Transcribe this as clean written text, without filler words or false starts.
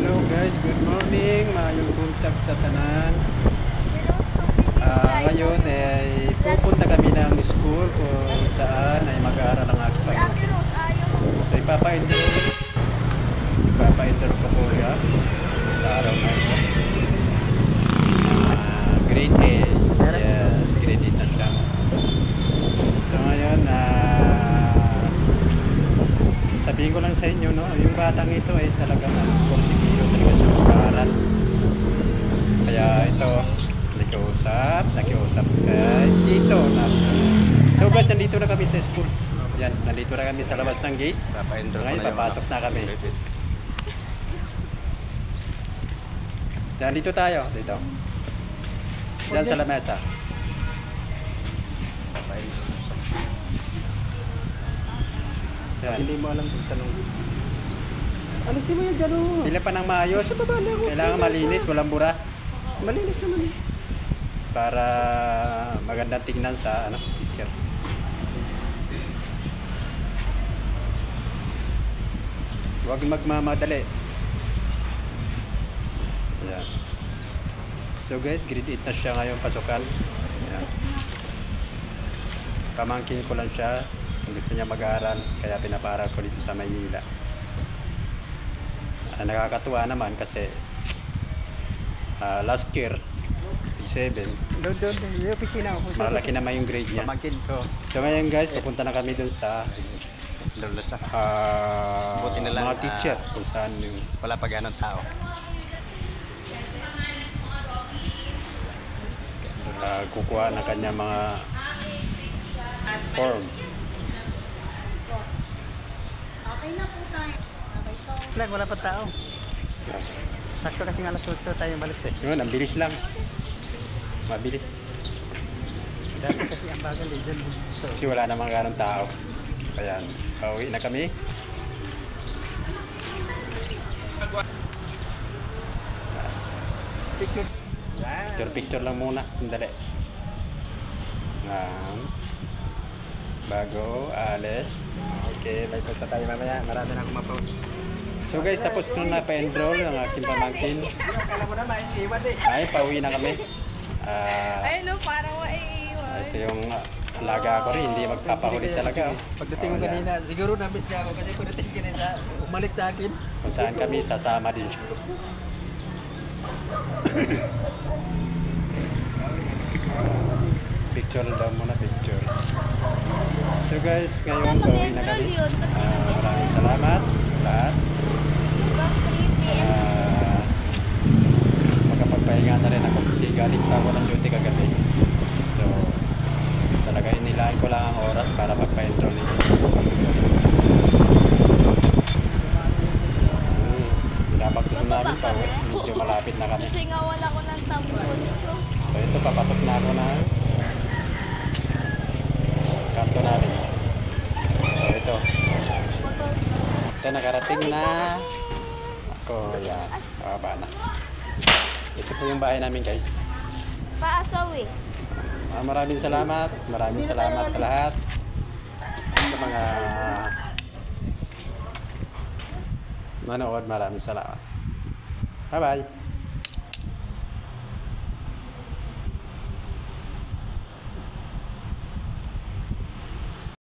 Hello guys, good morning. Maayong buntag sa tanan. Ngayon ay pupunta kami ng school kung saan ay mag-aaral ang aking pamangkin. So ipapa-intro ko po siya sa araw na ito. Grade 8. Yes, grade 8 na siya. So ngayon sabihin ko lang sa inyo, no, yung batang ito ay talagang porsigiyo talaga siya mag-aaral. Kaya ito, nakiusap kay dito na. So guys, nandito na kami sa school. Yan, nandito na kami sa labas ng gate. Ngayon, papasok na kami. Yan, dito tayo. Dito. Diyan sa lamesa. Yan. Hindi mo alam kung tanong. Alisin mo yan dyan o. Pila pa ng maayos. Kailangan malinis, walang bura. Malinis naman eh. Para magandang tingnan sa teacher. Huwag magmamadali. Ayan. So guys, grade 8 na siya ngayon pasukan. Ayan. Pamangkin ko lang siya. Gusto niya mag-aaral, kaya pinaparal ko dito sa Maynila. Nakakatuwa naman kasi last year, 7, Doon, yung opisina ko. malaki naman yung grade niya. Pamangkin ko. So ngayon guys, pupunta na kami dun sa Buti na lang, mga teacher kung saan yung Wala pa ganong tao. kukuha ng kanya mga form. Okay na po tayo. Okay, so... Wala pa tao. Sakto kasi nga alas 8 tayo balis eh. Yun, ang bilis lang. Mabilis. Dati kasi ang bagal eh dyan. Kasi wala namang ganong tao. Kaya, pauwi na kami. Picture lang muna. Sandali. Bago, alis. Okay, may punta tayo mamaya. Marami na akong ma-post. So guys, tapos ko na pa-enroll ang aking pamangkin. Kala mo na maiiwan eh. Ay, pauwi na kami. Ayun no, parang maiiwan. Ito yung alaga ko rin. Hindi magpapahulit talaga. Pagdating ko kanina, siguro na-miss niya ako kasi pagdating ka na umalit sa akin. Kung saan kami, sasama din siya. Picture daw muna, picture. So guys, ngayon pauwi na kami. Maraming salamat sa lahat. Magkapagpahinga na rin ako kasi galing pa ako ng duty kagabi. So talaga inilaan ko lang ang oras para magpa-enroll nito. Pinapagtusan namin pa, medyo malapit na kami. Kasi nga wala ko ng tambon. So ito, papasok na ako na kanto namin. So ito. Ito, nakarating na ako. Yan, bababa na. Ito po yung bahay namin guys. Paasaw eh. Maraming salamat. Maraming salamat sa lahat. Sa mga manood, maraming salamat. Bye bye.